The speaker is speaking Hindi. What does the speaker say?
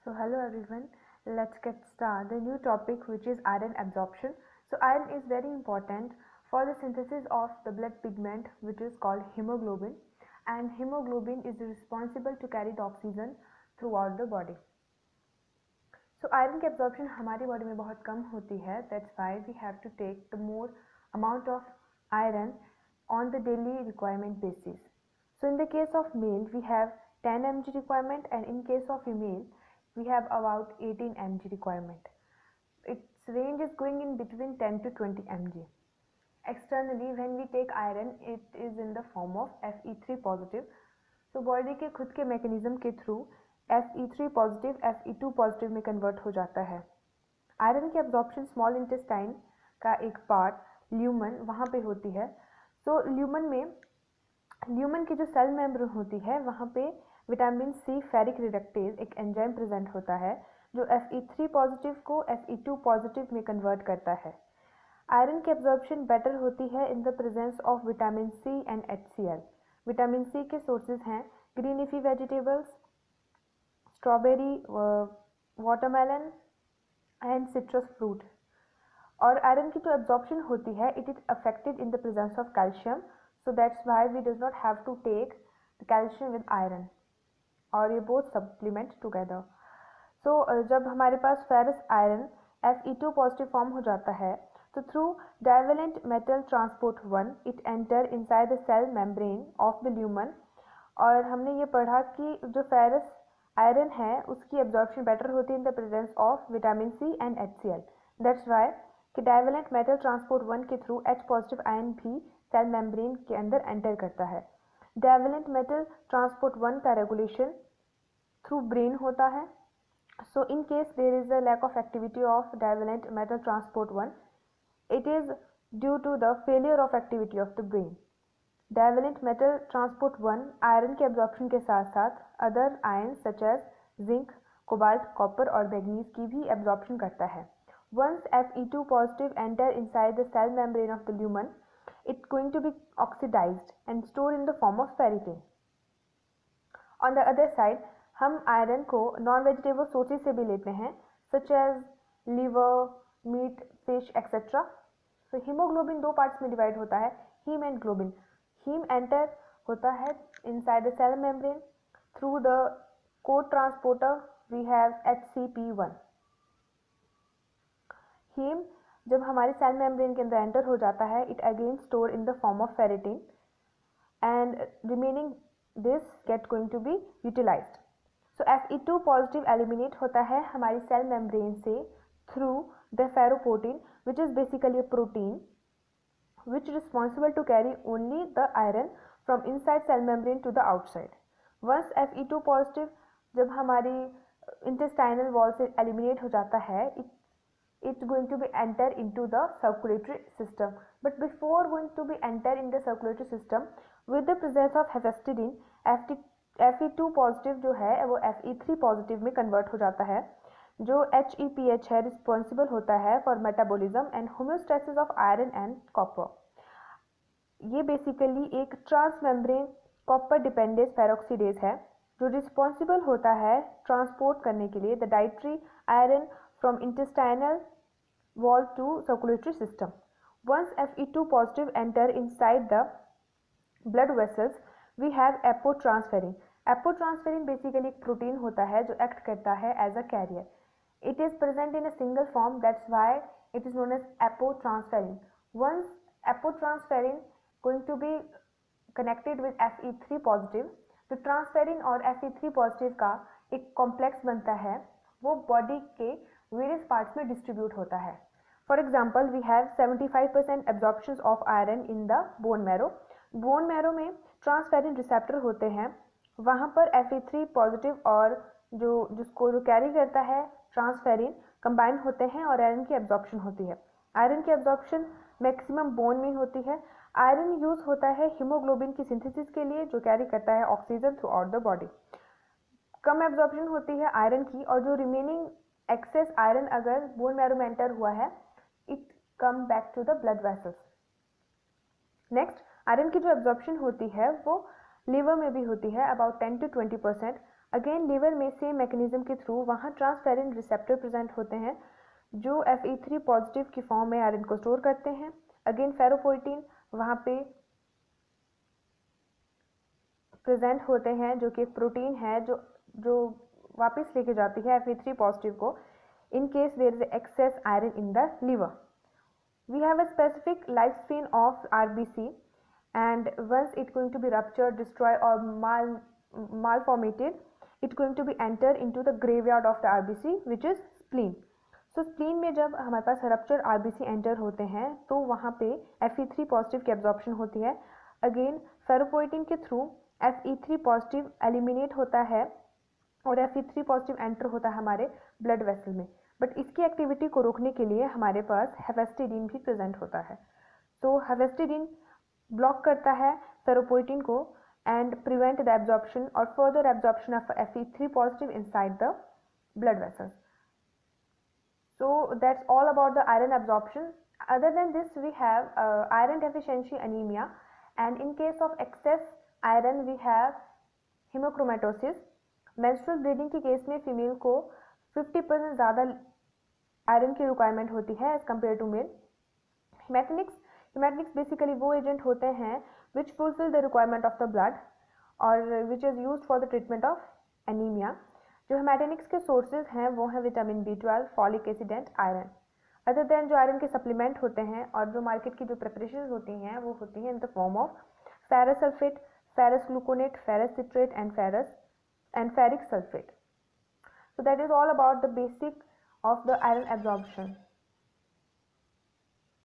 So hello everyone, let's get started the new topic which is iron absorption. So iron is very important for the synthesis of the blood pigment which is called hemoglobin, and hemoglobin is responsible to carry the oxygen throughout the body. So iron की absorption हमारी body में बहुत कम होती है, that's why we have to take the more amount of iron on the daily requirement basis. So in the case of male we have 10 mg requirement, and in case of female we have about 18 mg requirement. Its range is going in between 10 to 20 mg. Externally when we take iron it is in the form of Fe3 positive. So body के खुद के mechanism के through Fe3 positive Fe2 positive में convert हो जाता है. आयरन की absorption small intestine का एक part ल्यूमन वहाँ पे होती है. So ल्यूमन की जो सेल मेम्ब्रेन होती है वहाँ पे विटामिन सी फेरिक रिडक्टेज एक एंजाइम प्रेजेंट होता है जो Fe3 पॉजिटिव को Fe2 पॉजिटिव में कन्वर्ट करता है. आयरन की एब्जॉर्प्शन बेटर होती है in the presence of vitamin C and HCl. Vitamin C के सोर्सेज हैं green leafy vegetables, strawberry, watermelon and citrus fruit. और आयरन की जो एब्जॉर्प्शन होती है it is affected in the presence of calcium, so that's why we do not have to take the calcium with iron, और ये both supplement together. So जब हमारे पास ferrous iron Fe2 positive form हो जाता है तो through divalent metal transport 1 it enter inside the cell membrane of the lumen. और हमने ये पढ़ा कि जो ferrous iron है उसकी absorption better होती है in the presence of vitamin C and HCl. That's why कि divalent metal transport 1 के through H positive ion भी सेल मेम्ब्रेन के अंदर एंटर करता है. डाइवेलेंट मेटल ट्रांसपोर्ट 1 का रेगुलेशन थ्रू ब्रेन होता है. So in case there is a lack of activity of divalent metal transport 1, it is due to the failure of activity of the brain. Divalent metal transport 1 iron के एब्जॉर्प्शन के साथ साथ other ion such as zinc, cobalt, copper और मैग्नीज की भी एब्जॉर्प्शन करता है. Once Fe2 positive enter inside the cell membrane of the lumen, it's going to be oxidized and stored in the form of ferritin. On the other side, हम आयरन को नॉन वेजिटेबल सोर्सेज से भी लेते हैं such as liver, meat, fish, etc. So hemoglobin दो पार्ट्स में डिवाइड होता है, heme and globin. Heme enter होता है inside the cell membrane through the co-transporter we have HCP1. Heme जब हमारे सेल मेम्ब्रेन के अंदर एंटर हो जाता है it again store in the form of ferritin and remaining this get going to be utilised. So Fe2 positive eliminate होता है हमारी सेल मेम्ब्रेन से through the ferroportin which is basically a protein which responsible to carry only the iron from inside cell membrane to the outside. Once Fe2 positive जब हमारी intestinal wall से eliminate हो जाता है it's going to be enter into the circulatory system. But before going to be enter in the circulatory system, with the presence of hepcidin, Fe2 positive जो है वो Fe3 positive में convert हो जाता है. जो HEPH है responsible होता है for metabolism and homeostasis of iron and copper. ये basically एक transmembrane copper dependent peroxidase है जो responsible होता है transport करने के लिए the dietary iron from intestinal wall to circulatory system. Once Fe2 positive enter inside the blood vessels, we have apotransferrin. Apotransferrin basically एक protein होता है जो act करता है as a carrier. It is present in a single form, that's why it is known as apotransferrin. Once apotransferrin going to be connected with Fe3 positive, तो transferrin और Fe3 positive का एक complex बनता है, वो body के various parts में distribute होता है. For example, we have 75% absorption of iron in the bone marrow. Bone marrow में transferrin receptor होते हैं, वहाँ पर Fe3 positive और जो कैरी करता है ट्रांसफेरिन कंबाइन होते हैं और आयरन की एब्जॉर्प्शन होती है. आयरन की एब्जॉर्प्शन मैक्सिमम बोन में होती है. आयरन यूज होता है हीमोग्लोबिन की सिंथेसिस के लिए जो कैरी करता है oxygen throughout the body. कम एब्जॉर्प्शन होती है आयरन की और जो रिमेनिंग एक्सेस आयरन अगर बोन मैरो में एंटर हुआ है it come back to the blood vessels. Next, iron की जो एब्जॉर्प्शन होती है वो लीवर में भी होती है अबाउट 10 to 20%. अगेन लीवर में सेम मैकेनिज्म के थ्रू वहाँ ट्रांसफेरिन रिसेप्टर प्रेजेंट होते हैं जो Fe3 पॉजिटिव की फॉर्म में आयरन को स्टोर करते हैं। अगेन फेरोपोइटिन वहाँ पे प्रेजेंट होते हैं जो कि एक प्रोटीन है जो वापस लेके जाती है Fe3 पॉजिटिव को in case there is excess iron in the liver. We have a specific lifespan of RBC, and once it's going to be ruptured, destroyed or malformated, it's going to be enter into the graveyard of the RBC, which is spleen. So spleen में जब हमारे पास ruptured RBC enter होते हैं तो वहाँ पे Fe3 पॉजिटिव की एब्जॉर्प्शन होती है। अगेन फेरोपोइटिन के थ्रू Fe3 पॉजिटिव एलिमिनेट होता है और Fe3 पॉजिटिव एंटर होता है हमारे ब्लड वेसल में, बट इसकी एक्टिविटी को रोकने के लिए हमारे पास हेफेस्टिडीन भी प्रेजेंट होता है। तो हेफेस्टिडीन ब्लॉक करता है फेरोपोइटिन को एंड प्रिवेंट द एब्जॉर्प्शन और further absorption of Fe3 positive inside the blood vessels. So that's all about the iron absorption. Other than this, we have iron deficiency anemia, and in case of excess iron, we have hemochromatosis. Menstrual bleeding के केस में फीमेल को 50% ज़्यादा आयरन की रिक्वायरमेंट होती है as compare to male. Haematinics basically वो एजेंट होते हैं which fulfil the requirement of the blood और which is use for the treatment of anaemia. जो हेमेटनिक्स के सोर्सेज हैं वो हैं vitamin B12, folic acid and iron. Other than जो आयरन के सप्लीमेंट होते हैं और जो मार्केट की जो प्रिपरेशन होती हैं वो होती हैं इन the form of ferrous sulphate, ferrous gluconate, ferrous citrate and ferric sulfate. So that is all about the basic of the iron absorption.